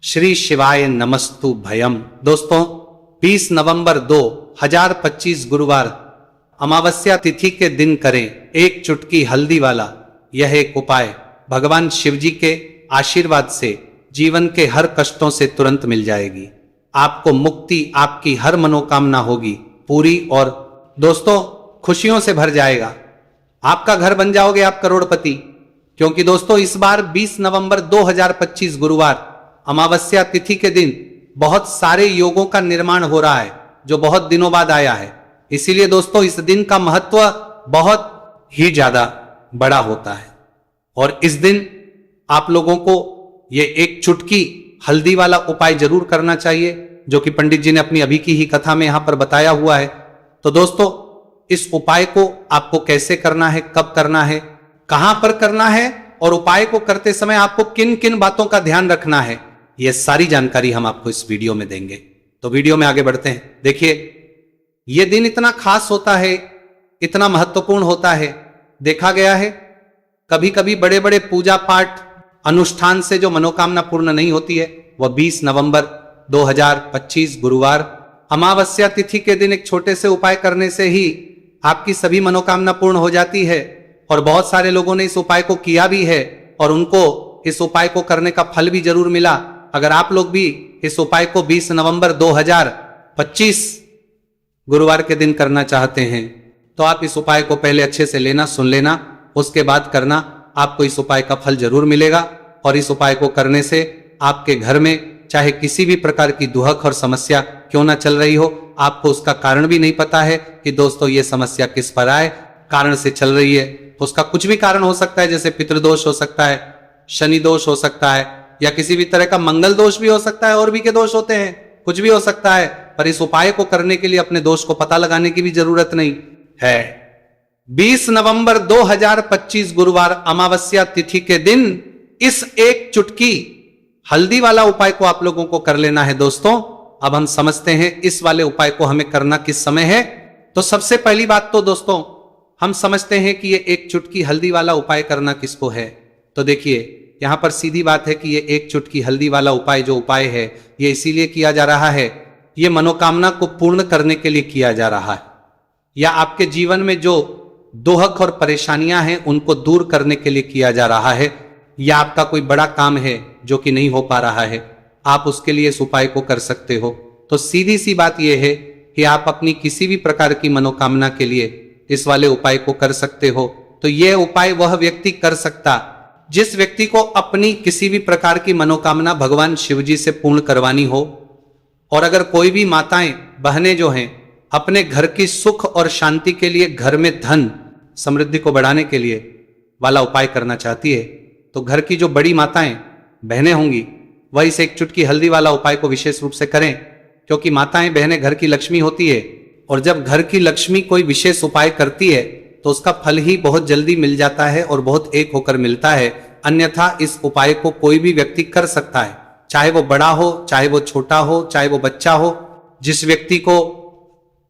श्री शिवाय नमस्तु भयम। दोस्तों 20 नवंबर 2025 गुरुवार अमावस्या तिथि के दिन करें एक चुटकी हल्दी वाला यह एक उपाय। भगवान शिव जी के आशीर्वाद से जीवन के हर कष्टों से तुरंत मिल जाएगी। आपको मुक्ति, आपकी हर मनोकामना होगी पूरी और दोस्तों खुशियों से भर जाएगा। आपका घर बन जाओगे आप करोड़पति। क्योंकि दोस्तों इस बार 20 नवंबर 2025 गुरुवार अमावस्या तिथि के दिन बहुत सारे योगों का निर्माण हो रहा है जो बहुत दिनों बाद आया है। इसीलिए दोस्तों इस दिन का महत्व बहुत ही ज्यादा बड़ा होता है और इस दिन आप लोगों को ये एक चुटकी हल्दी वाला उपाय जरूर करना चाहिए जो कि पंडित जी ने अपनी अभी की ही कथा में यहां पर बताया हुआ है। तो दोस्तों इस उपाय को आपको कैसे करना है, कब करना है, कहां पर करना है और उपाय को करते समय आपको किन किन बातों का ध्यान रखना है, यह सारी जानकारी हम आपको इस वीडियो में देंगे। तो वीडियो में आगे बढ़ते हैं। देखिए यह दिन इतना खास होता है, इतना महत्वपूर्ण होता है। देखा गया है कभी कभी बड़े बड़े पूजा पाठ अनुष्ठान से जो मनोकामना पूर्ण नहीं होती है वह 20 नवंबर 2025 गुरुवार अमावस्या तिथि के दिन एक छोटे से उपाय करने से ही आपकी सभी मनोकामना पूर्ण हो जाती है। और बहुत सारे लोगों ने इस उपाय को किया भी है और उनको इस उपाय को करने का फल भी जरूर मिला। अगर आप लोग भी इस उपाय को 20 नवंबर 2025 गुरुवार के दिन करना चाहते हैं तो आप इस उपाय को पहले अच्छे से लेना, सुन लेना, उसके बाद करना। आपको इस उपाय का फल जरूर मिलेगा और इस उपाय को करने से आपके घर में चाहे किसी भी प्रकार की दुहक और समस्या क्यों ना चल रही हो, आपको उसका कारण भी नहीं पता है कि दोस्तों ये समस्या किस पर आए कारण से चल रही है। उसका कुछ भी कारण हो सकता है, जैसे पितृदोष हो सकता है, शनि दोष हो सकता है या किसी भी तरह का मंगल दोष भी हो सकता है, और भी के दोष होते हैं, कुछ भी हो सकता है। पर इस उपाय को करने के लिए अपने दोष को पता लगाने की भी जरूरत नहीं है। 20 नवंबर 2025 गुरुवार अमावस्या तिथि के दिन इस एक चुटकी हल्दी वाला उपाय को आप लोगों को कर लेना है। दोस्तों अब हम समझते हैं इस वाले उपाय को हमें करना किस समय है। तो सबसे पहली बात तो दोस्तों हम समझते हैं कि ये एक चुटकी हल्दी वाला उपाय करना किसको है। तो देखिए यहां पर सीधी बात है कि ये एक चुटकी हल्दी वाला उपाय जो उपाय है ये इसीलिए किया जा रहा है, ये मनोकामना को पूर्ण करने के लिए किया जा रहा है, या आपके जीवन में जो दोहक और परेशानियां हैं उनको दूर करने के लिए किया जा रहा है, या आपका कोई बड़ा काम है जो कि नहीं हो पा रहा है, आप उसके लिए इस उपाय को कर सकते हो। तो सीधी सी बात यह है कि आप अपनी किसी भी प्रकार की मनोकामना के लिए इस वाले उपाय को कर सकते हो। तो यह उपाय वह व्यक्ति कर सकता जिस व्यक्ति को अपनी किसी भी प्रकार की मनोकामना भगवान शिव जी से पूर्ण करवानी हो। और अगर कोई भी माताएं बहनें जो हैं अपने घर की सुख और शांति के लिए, घर में धन समृद्धि को बढ़ाने के लिए वाला उपाय करना चाहती है तो घर की जो बड़ी माताएं बहनें होंगी वह इस एक चुटकी हल्दी वाला उपाय को विशेष रूप से करें, क्योंकि माताएं बहनें घर की लक्ष्मी होती है और जब घर की लक्ष्मी कोई विशेष उपाय करती है तो उसका फल ही बहुत जल्दी मिल जाता है और बहुत एक होकर मिलता है। अन्यथा इस उपाय को कोई भी व्यक्ति कर सकता है, चाहे वो बड़ा हो, चाहे वो छोटा हो, चाहे वो बच्चा हो। जिस व्यक्ति को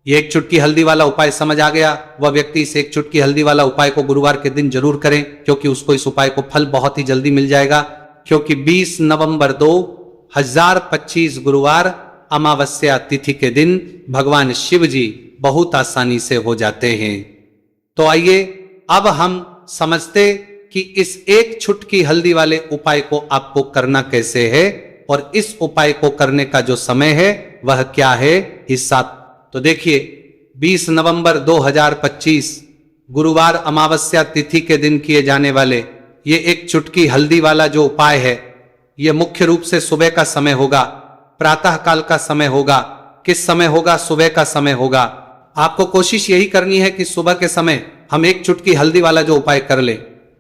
ये एक चुटकी हल्दी वाला उपाय समझ आ गया वह व्यक्ति इस एक चुटकी हल्दी वाला उपाय को गुरुवार के दिन जरूर करें, क्योंकि उसको इस उपाय को फल बहुत ही जल्दी मिल जाएगा। क्योंकि 20 नवंबर 2025 गुरुवार अमावस्या तिथि के दिन भगवान शिव जी बहुत आसानी से हो जाते हैं। तो आइए अब हम समझते कि इस एक चुटकी हल्दी वाले उपाय को आपको करना कैसे है और इस उपाय को करने का जो समय है वह क्या है हिस्सा। तो देखिए 20 नवंबर 2025 गुरुवार अमावस्या तिथि के दिन किए जाने वाले ये एक चुटकी हल्दी वाला जो उपाय है यह मुख्य रूप से सुबह का समय होगा, प्रातः काल का समय होगा। किस समय होगा? सुबह का समय होगा। आपको कोशिश यही करनी है कि सुबह के समय हम एक चुटकी हल्दी वाला जो उपाय कर ले।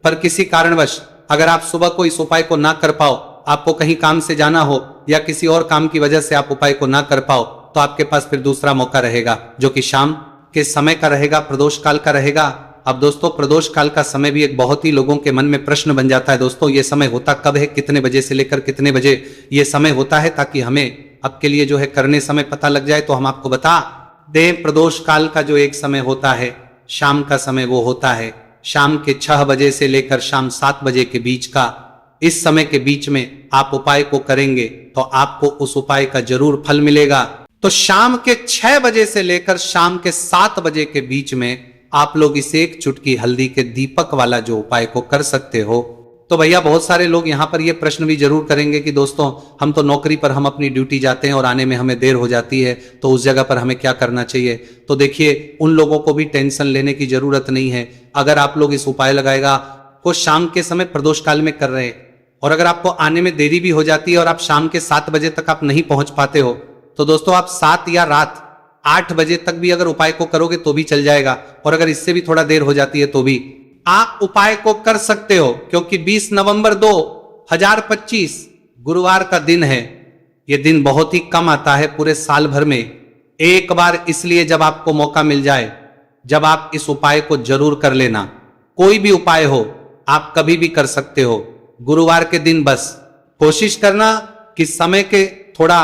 पर किसी कारणवश अगर आप सुबह को इस उपाय को ना कर पाओ, आपको कहीं काम से जाना हो या किसी और काम की वजह से आप उपाय को ना कर पाओ, तो आपके पास फिर दूसरा मौका रहेगा जो कि शाम के समय का रहेगा, प्रदोष काल का रहेगा। अब दोस्तों प्रदोष काल का समय भी एक बहुत ही लोगों के मन में प्रश्न बन जाता है। दोस्तों ये समय होता कब है, कितने बजे से लेकर कितने बजे ये समय होता है, ताकि हमें अब के लिए जो है करने समय पता लग जाए तो हम आपको बता दें। प्रदोष काल का जो एक समय होता है शाम का समय, वो होता है शाम के 6 बजे से लेकर शाम 7 बजे के बीच का इस समय के बीच में आप उपाय को करेंगे तो आपको उस उपाय का जरूर फल मिलेगा। तो शाम के 6 बजे से लेकर शाम के 7 बजे के बीच में आप लोग इस एक चुटकी हल्दी के दीपक वाला जो उपाय को कर सकते हो। तो भैया बहुत सारे लोग यहां पर ये प्रश्न भी जरूर करेंगे कि दोस्तों हम तो नौकरी पर हम अपनी ड्यूटी जाते हैं और आने में हमें देर हो जाती है, तो उस जगह पर हमें क्या करना चाहिए। तो देखिए उन लोगों को भी टेंशन लेने की जरूरत नहीं है। अगर आप लोग इस उपाय लगाएगा को शाम के समय प्रदोष काल में कर रहे हैं और अगर आपको आने में देरी भी हो जाती है और आप शाम के 7 बजे तक आप नहीं पहुंच पाते हो, तो दोस्तों आप 7 या रात 8 बजे तक भी अगर उपाय को करोगे तो भी चल जाएगा। और अगर इससे भी थोड़ा देर हो जाती है तो भी आप उपाय को कर सकते हो, क्योंकि 20 नवंबर 2025 गुरुवार का दिन है। यह दिन बहुत ही कम आता है पूरे साल भर में, एक बार इसलिए जब आपको मौका मिल जाए, जब आप इस उपाय को जरूर कर लेना। कोई भी उपाय हो आप कभी भी कर सकते हो, गुरुवार के दिन बस कोशिश करना कि समय के थोड़ा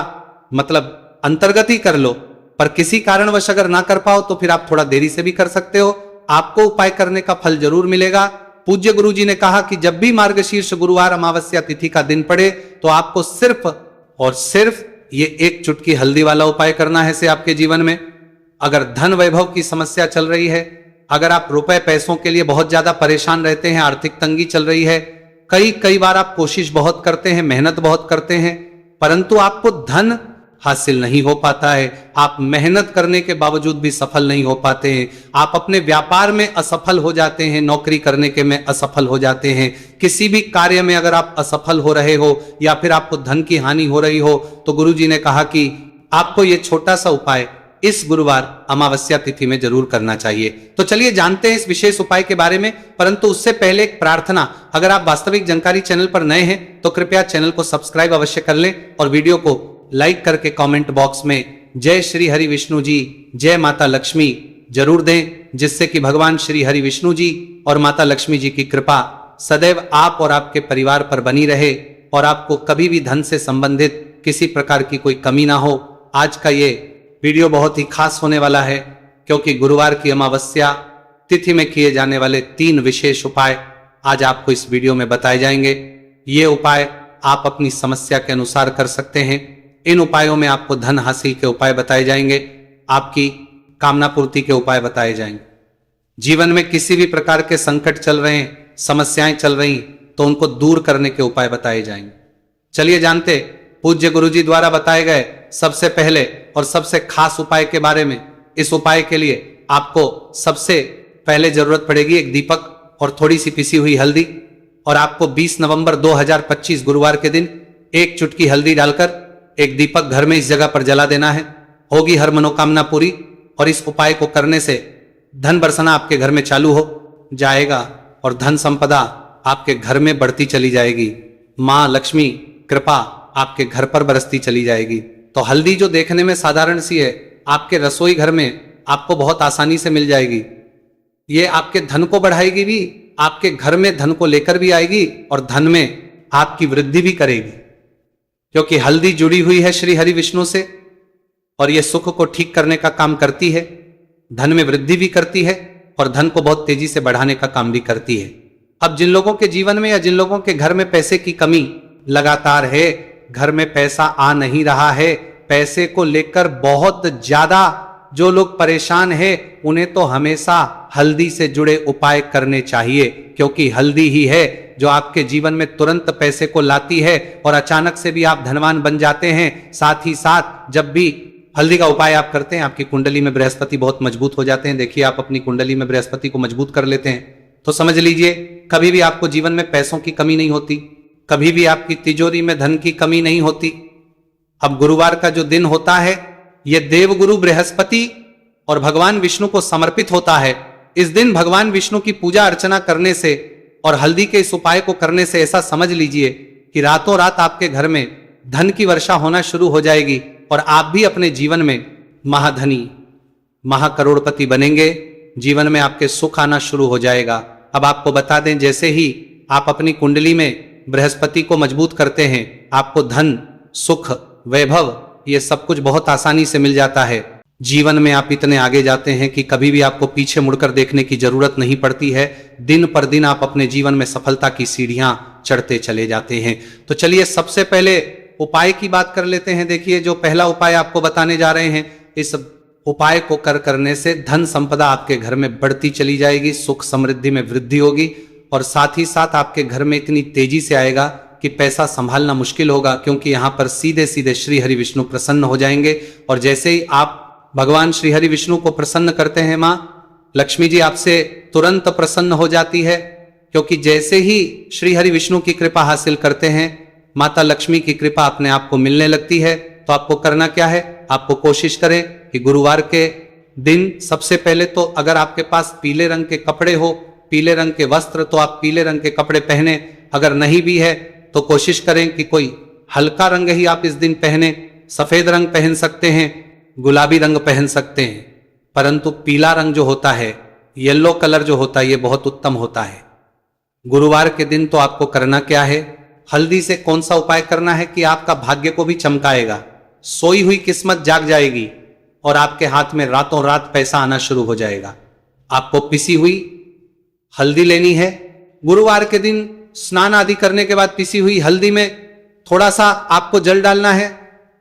मतलब अंतर्गत ही कर लो, पर किसी कारणवश अगर ना कर पाओ तो फिर आप थोड़ा देरी से भी कर सकते हो। आपको उपाय करने का फल जरूर मिलेगा। पूज्य गुरुजी ने कहा कि जब भी मार्गशीर्ष गुरुवार अमावस्या तिथि का दिन पड़े तो आपको सिर्फ और सिर्फ ये एक चुटकी हल्दी वाला उपाय करना है से आपके जीवन में। अगर धन वैभव की समस्या चल रही है, अगर आप रुपए पैसों के लिए बहुत ज्यादा परेशान रहते हैं, आर्थिक तंगी चल रही है, कई बार आप कोशिश बहुत करते हैं, मेहनत बहुत करते हैं, परंतु आपको धन हासिल नहीं हो पाता है, आप मेहनत करने के बावजूद भी सफल नहीं हो पाते हैं, आप अपने व्यापार में असफल हो जाते हैं, नौकरी करने के में असफल हो जाते हैं, किसी भी कार्य में अगर आप असफल हो रहे हो या फिर आपको धन की हानि हो रही हो, तो गुरुजी ने कहा कि आपको ये छोटा सा उपाय इस गुरुवार अमावस्या तिथि में जरूर करना चाहिए। तो चलिए जानते हैं इस विशेष उपाय के बारे में, परंतु उससे पहले एक प्रार्थना। अगर आप वास्तविक जानकारी चैनल पर नए हैं तो कृपया चैनल को सब्सक्राइब अवश्य कर लें और वीडियो को लाइक करके कमेंट बॉक्स में जय श्री हरि विष्णु जी, जय माता लक्ष्मी जरूर दें, जिससे कि भगवान श्री हरि विष्णु जी और माता लक्ष्मी जी की कृपा सदैव आप और आपके परिवार पर बनी रहे और आपको कभी भी धन से संबंधित किसी प्रकार की कोई कमी ना हो। आज का ये वीडियो बहुत ही खास होने वाला है, क्योंकि गुरुवार की अमावस्या तिथि में किए जाने वाले 3 विशेष उपाय आज आपको इस वीडियो में बताए जाएंगे। ये उपाय आप अपनी समस्या के अनुसार कर सकते हैं। इन उपायों में आपको धन हासिल के उपाय बताए जाएंगे, आपकी कामना पूर्ति के उपाय बताए जाएंगे। जीवन में किसी भी प्रकार के संकट चल रहे हैं, समस्याएं चल रही, तो उनको दूर करने के उपाय बताए जाएंगे। चलिए जानते पूज्य गुरुजी द्वारा बताए गए सबसे पहले और सबसे खास उपाय के बारे में। इस उपाय के लिए आपको सबसे पहले जरूरत पड़ेगी एक दीपक और थोड़ी सी पिसी हुई हल्दी, और आपको 20 नवंबर 2025 गुरुवार के दिन एक चुटकी हल्दी डालकर एक दीपक घर में इस जगह पर जला देना है। होगी हर मनोकामना पूरी, और इस उपाय को करने से धन बरसना आपके घर में चालू हो जाएगा और धन संपदा आपके घर में बढ़ती चली जाएगी। मां लक्ष्मी कृपा आपके घर पर बरसती चली जाएगी। तो हल्दी जो देखने में साधारण सी है, आपके रसोई घर में आपको बहुत आसानी से मिल जाएगी। ये आपके धन को बढ़ाएगी भी, आपके घर में धन को लेकर भी आएगी और धन में आपकी वृद्धि भी करेगी, क्योंकि हल्दी जुड़ी हुई है श्री हरि विष्णु से और यह सुख को ठीक करने का काम करती है, धन में वृद्धि भी करती है और धन को बहुत तेजी से बढ़ाने का काम भी करती है। अब जिन लोगों के जीवन में या जिन लोगों के घर में पैसे की कमी लगातार है, घर में पैसा आ नहीं रहा है, पैसे को लेकर बहुत ज्यादा जो लोग परेशान हैं, उन्हें तो हमेशा हल्दी से जुड़े उपाय करने चाहिए, क्योंकि हल्दी ही है जो आपके जीवन में तुरंत पैसे को लाती है और अचानक से भी आप धनवान बन जाते हैं। साथ ही साथ जब भी हल्दी का उपाय आप करते हैं, आपकी कुंडली में बृहस्पति बहुत मजबूत हो जाते हैं। देखिए आप अपनी कुंडली में बृहस्पति को मजबूत कर लेते हैं तो समझ लीजिए कभी भी आपको जीवन में पैसों की कमी नहीं होती, कभी भी आपकी तिजोरी में धन की कमी नहीं होती। अब गुरुवार का जो दिन होता है, यह देवगुरु बृहस्पति और भगवान विष्णु को समर्पित होता है। इस दिन भगवान विष्णु की पूजा अर्चना करने से और हल्दी के इस उपाय को करने से ऐसा समझ लीजिए कि रातों रात आपके घर में धन की वर्षा होना शुरू हो जाएगी और आप भी अपने जीवन में महाधनी महाकरोड़पति बनेंगे। जीवन में आपके सुख आना शुरू हो जाएगा। अब आपको बता दें, जैसे ही आप अपनी कुंडली में बृहस्पति को मजबूत करते हैं, आपको धन सुख वैभव ये सब कुछ बहुत आसानी से मिल जाता है। जीवन में आप इतने आगे जाते हैं कि कभी भी आपको पीछे मुड़कर देखने की जरूरत नहीं पड़ती है। दिन पर दिन आप अपने जीवन में सफलता की सीढ़ियां चढ़ते चले जाते हैं। तो चलिए सबसे पहले उपाय की बात कर लेते हैं। देखिए जो पहला उपाय आपको बताने जा रहे हैं, इस उपाय को करने से धन संपदा आपके घर में बढ़ती चली जाएगी, सुख समृद्धि में वृद्धि होगी और साथ ही साथ आपके घर में इतनी तेजी से आएगा कि पैसा संभालना मुश्किल होगा, क्योंकि यहां पर सीधे सीधे श्री हरि विष्णु प्रसन्न हो जाएंगे। और जैसे ही आप भगवान श्री हरि विष्णु को प्रसन्न करते हैं, मां लक्ष्मी जी आपसे तुरंत प्रसन्न हो जाती है, क्योंकि जैसे ही श्री हरि विष्णु की कृपा हासिल करते हैं, माता लक्ष्मी की कृपा अपने आप को मिलने लगती है। तो आपको करना क्या है, आपको कोशिश करें कि गुरुवार के दिन सबसे पहले तो अगर आपके पास पीले रंग के कपड़े हो, पीले रंग के वस्त्र, तो आप पीले रंग के कपड़े पहने। अगर नहीं भी है तो कोशिश करें कि कोई हल्का रंग ही आप इस दिन पहने। सफेद रंग पहन सकते हैं, गुलाबी रंग पहन सकते हैं, परंतु पीला रंग जो होता है, येलो कलर जो होता है, ये बहुत उत्तम होता है। गुरुवार के दिन तो आपको करना क्या है, हल्दी से कौन सा उपाय करना है कि आपका भाग्य को भी चमकाएगा, सोई हुई किस्मत जाग जाएगी और आपके हाथ में रातों रात पैसा आना शुरू हो जाएगा। आपको पिसी हुई हल्दी लेनी है। गुरुवार के दिन स्नान आदि करने के बाद पिसी हुई हल्दी में थोड़ा सा आपको जल डालना है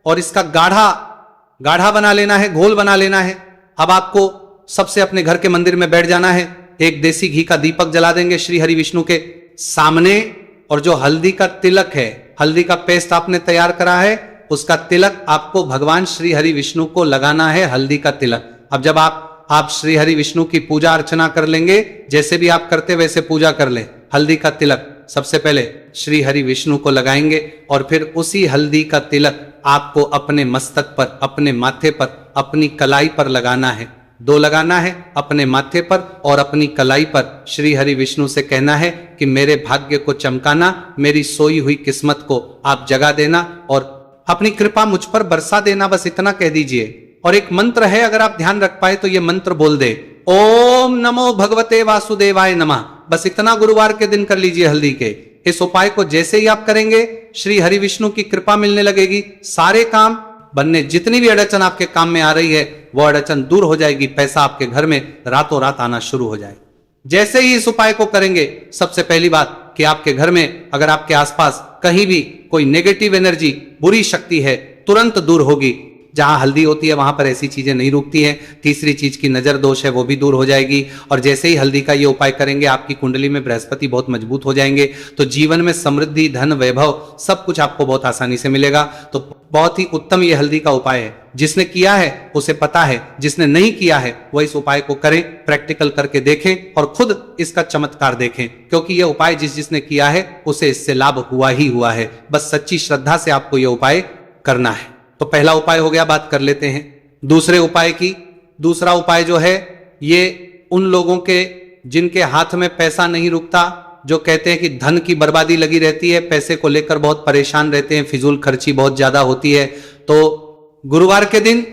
और इसका गाढ़ा बना लेना है, घोल बना लेना है। अब आपको सबसे अपने घर के मंदिर में बैठ जाना है, एक देसी घी का दीपक जला देंगे श्री हरि विष्णु के सामने, और जो हल्दी का तिलक है, हल्दी का पेस्ट आपने तैयार करा है, उसका तिलक आपको भगवान श्री हरि विष्णु को लगाना है, हल्दी का तिलक। अब जब आप श्री हरि विष्णु की पूजा अर्चना कर लेंगे, जैसे भी आप करते वैसे पूजा कर ले। हल्दी का तिलक सबसे पहले श्री हरि विष्णु को लगाएंगे और फिर उसी हल्दी का तिलक आपको अपने मस्तक पर, अपने माथे पर, अपनी कलाई पर लगाना है। दो लगाना है, अपने माथे पर और अपनी कलाई पर। श्री हरि विष्णु से कहना है कि मेरे भाग्य को चमकाना, मेरी सोई हुई किस्मत को आप जगा देना और अपनी कृपा मुझ पर बरसा देना, बस इतना कह दीजिए। और एक मंत्र है, अगर आप ध्यान रख पाए तो ये मंत्र बोल दे, ओम नमो भगवते वासुदेवाय नमः। बस इतना गुरुवार के दिन कर लीजिए हल्दी के। इस उपाय को जैसे ही आप करेंगे, श्री हरि विष्णु की कृपा मिलने लगेगी, सारे काम बनने, जितनी भी अड़चन आपके काम में आ रही है वो अड़चन दूर हो जाएगी, पैसा आपके घर में रातों रात आना शुरू हो जाएगा। जैसे ही इस उपाय को करेंगे, सबसे पहली बात कि आपके घर में अगर आपके आसपास कहीं भी कोई नेगेटिव एनर्जी, बुरी शक्ति है, तुरंत दूर होगी। जहां हल्दी होती है वहां पर ऐसी चीजें नहीं रुकती हैं। तीसरी चीज की नजर दोष है वो भी दूर हो जाएगी। और जैसे ही हल्दी का ये उपाय करेंगे, आपकी कुंडली में बृहस्पति बहुत मजबूत हो जाएंगे, तो जीवन में समृद्धि, धन, वैभव सब कुछ आपको बहुत आसानी से मिलेगा। तो बहुत ही उत्तम ये हल्दी का उपाय है। जिसने किया है उसे पता है, जिसने नहीं किया है वह इस उपाय को करें, प्रैक्टिकल करके देखें और खुद इसका चमत्कार देखें, क्योंकि यह उपाय जिसने किया है उसे इससे लाभ हुआ ही हुआ है। बस सच्ची श्रद्धा से आपको यह उपाय करना है। तो पहला उपाय हो गया, बात कर लेते हैं दूसरे उपाय की। दूसरा उपाय जो है, ये उन लोगों के जिनके हाथ में पैसा नहीं रुकता, जो कहते हैं कि धन की बर्बादी लगी रहती है, पैसे को लेकर बहुत परेशान रहते हैं, फिजूल खर्ची बहुत ज्यादा होती है, तो गुरुवार के दिन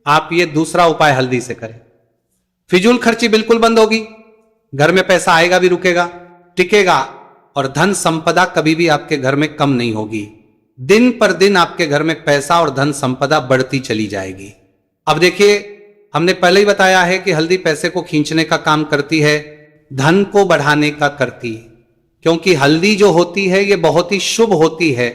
आप ये दूसरा उपाय हल्दी से करें। फिजूल खर्ची बिल्कुल बंद होगी, घर में पैसा आएगा भी, रुकेगा, टिकेगा, और धन संपदा कभी भी आपके घर में कम नहीं होगी। दिन पर दिन आपके घर में पैसा और धन संपदा बढ़ती चली जाएगी। अब देखिए, हमने पहले ही बताया है कि हल्दी पैसे को खींचने का काम करती है, धन को बढ़ाने का करती है, क्योंकि हल्दी जो होती है ये बहुत ही शुभ होती है।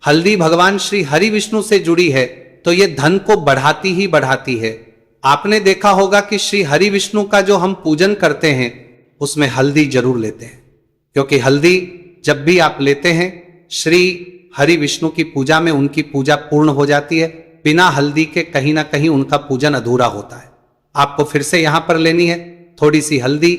हल्दी भगवान श्री हरि विष्णु से जुड़ी है, तो ये धन को बढ़ाती ही बढ़ाती है। आपने देखा होगा कि श्री हरि विष्णु का जो हम पूजन करते हैं उसमें हल्दी जरूर लेते हैं, क्योंकि हल्दी जब भी आप लेते हैं, श्री हरि विष्णु की पूजा में उनकी पूजा पूर्ण हो जाती है। बिना हल्दी के कहीं ना कहीं उनका पूजन अधूरा होता है। आपको फिर से यहां पर लेनी है थोड़ी सी हल्दी,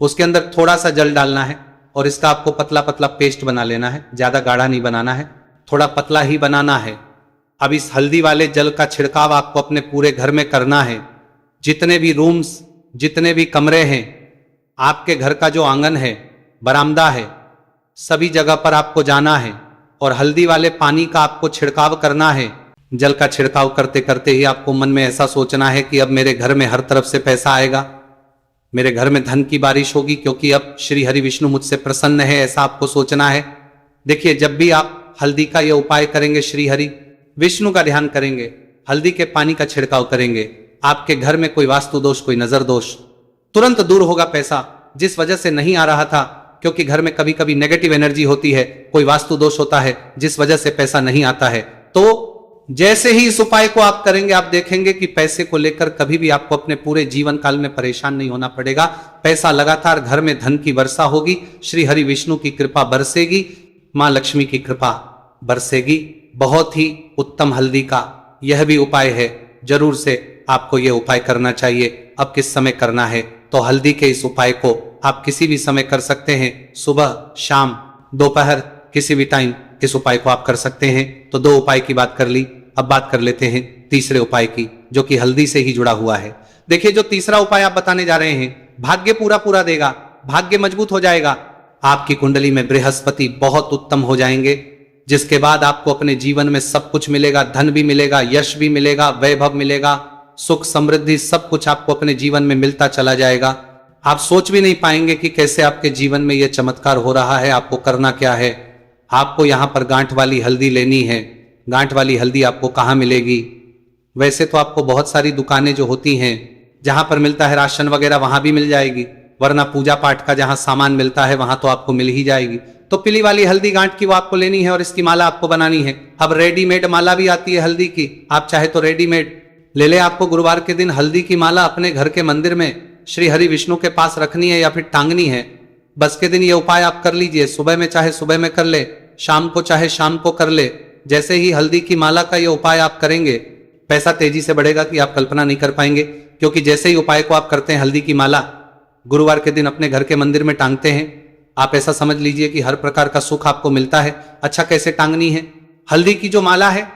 उसके अंदर थोड़ा सा जल डालना है और इसका आपको पतला पतला पेस्ट बना लेना है। ज्यादा गाढ़ा नहीं बनाना है, थोड़ा पतला ही बनाना है। अब इस हल्दी वाले जल का छिड़काव आपको अपने पूरे घर में करना है। जितने भी रूम्स, जितने भी कमरे हैं, आपके घर का जो आंगन है, बरामदा है, सभी जगह पर आपको जाना है और हल्दी वाले पानी का आपको छिड़काव करना है। जल का छिड़काव करते करते ही आपको मन में ऐसा सोचना है कि अब मेरे घर में हर तरफ से पैसा आएगा, मेरे घर में धन की बारिश होगी, क्योंकि अब श्री हरि विष्णु मुझसे प्रसन्न है, ऐसा आपको सोचना है। देखिए, जब भी आप हल्दी का यह उपाय करेंगे, श्री हरि विष्णु का ध्यान करेंगे, हल्दी के पानी का छिड़काव करेंगे, आपके घर में कोई वास्तु दोष, कोई नजर दोष तुरंत दूर होगा। पैसा जिस वजह से नहीं आ रहा था, क्योंकि घर में कभी कभी नेगेटिव एनर्जी होती है, कोई वास्तु दोष होता है जिस वजह से पैसा नहीं आता है, तो जैसे ही इस उपाय को आप करेंगे आप देखेंगे कि पैसे को लेकर कभी भी आपको अपने पूरे जीवन काल में परेशान नहीं होना पड़ेगा। पैसा लगातार घर में धन की वर्षा होगी, श्री हरि विष्णु की कृपा बरसेगी, मां लक्ष्मी की कृपा बरसेगी। बहुत ही उत्तम हल्दी का यह भी उपाय है, जरूर से आपको यह उपाय करना चाहिए। अब किस समय करना है, तो हल्दी के इस उपाय को आप किसी भी समय कर सकते हैं, सुबह, शाम, दोपहर, किसी भी टाइम इस उपाय को आप कर सकते हैं। तो 2 उपाय की बात कर ली, अब बात कर लेते हैं तीसरे उपाय की, जो कि हल्दी से ही जुड़ा हुआ है। देखिए, जो तीसरा उपाय आप बताने जा रहे हैं, भाग्य पूरा देगा, भाग्य मजबूत हो जाएगा, आपकी कुंडली में बृहस्पति बहुत उत्तम हो जाएंगे, जिसके बाद आपको अपने जीवन में सब कुछ मिलेगा, धन भी मिलेगा, यश भी मिलेगा, वैभव मिलेगा, सुख समृद्धि सब कुछ आपको अपने जीवन में मिलता चला जाएगा। आप सोच भी नहीं पाएंगे कि कैसे आपके जीवन में यह चमत्कार हो रहा है। आपको करना क्या है, आपको यहां पर गांठ वाली हल्दी लेनी है। गांठ वाली हल्दी आपको कहां मिलेगी? वैसे तो आपको बहुत सारी दुकानें जो होती हैं, जहां पर मिलता है राशन वगैरह, वहां भी मिल जाएगी, वरना पूजा पाठ का जहां सामान मिलता है वहां तो आपको मिल ही जाएगी। तो पीली वाली हल्दी गांठ की वो आपको लेनी है और इसकी माला आपको बनानी है। अब रेडीमेड माला भी आती है हल्दी की, आप चाहे तो रेडीमेड ले ले। आपको गुरुवार के दिन हल्दी की माला अपने घर के मंदिर में श्री हरि विष्णु के पास रखनी है या फिर टांगनी है। बस के दिन ये उपाय आप कर लीजिए, सुबह में चाहे सुबह में कर ले, शाम को चाहे शाम को कर ले। जैसे ही हल्दी की माला का ये उपाय आप करेंगे, पैसा तेजी से बढ़ेगा कि आप कल्पना नहीं कर पाएंगे। क्योंकि जैसे ही उपाय को आप करते हैं, हल्दी की माला गुरुवार के दिन अपने घर के मंदिर में टांगते हैं, आप ऐसा समझ लीजिए कि हर प्रकार का सुख आपको मिलता है। अच्छा, कैसे टांगनी है हल्दी की जो माला है?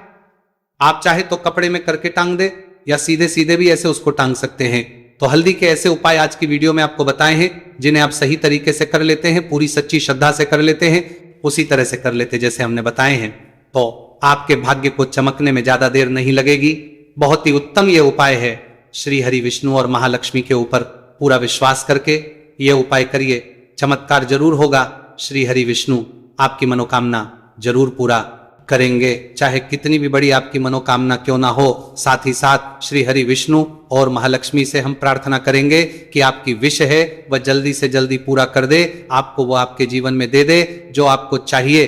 आप चाहे तो कपड़े में करके टांग दे या सीधे सीधे भी ऐसे उसको टांग सकते हैं। तो हल्दी के ऐसे उपाय आज की वीडियो में आपको बताए हैं, जिन्हें आप सही तरीके से कर लेते हैं, पूरी सच्ची श्रद्धा से कर लेते हैं, उसी तरह से कर लेते जैसे हमने बताए हैं, तो आपके भाग्य को चमकने में ज्यादा देर नहीं लगेगी। बहुत ही उत्तम ये उपाय है। श्री हरि विष्णु और महालक्ष्मी के ऊपर पूरा विश्वास करके ये उपाय करिए, चमत्कार जरूर होगा। श्री हरि विष्णु आपकी मनोकामना जरूर पूरा करेंगे, चाहे कितनी भी बड़ी आपकी मनोकामना क्यों ना हो। साथ ही साथ श्री हरि विष्णु और महालक्ष्मी से हम प्रार्थना करेंगे कि आपकी विश है वह जल्दी से जल्दी पूरा कर दे, आपको वो आपके जीवन में दे दे जो आपको चाहिए।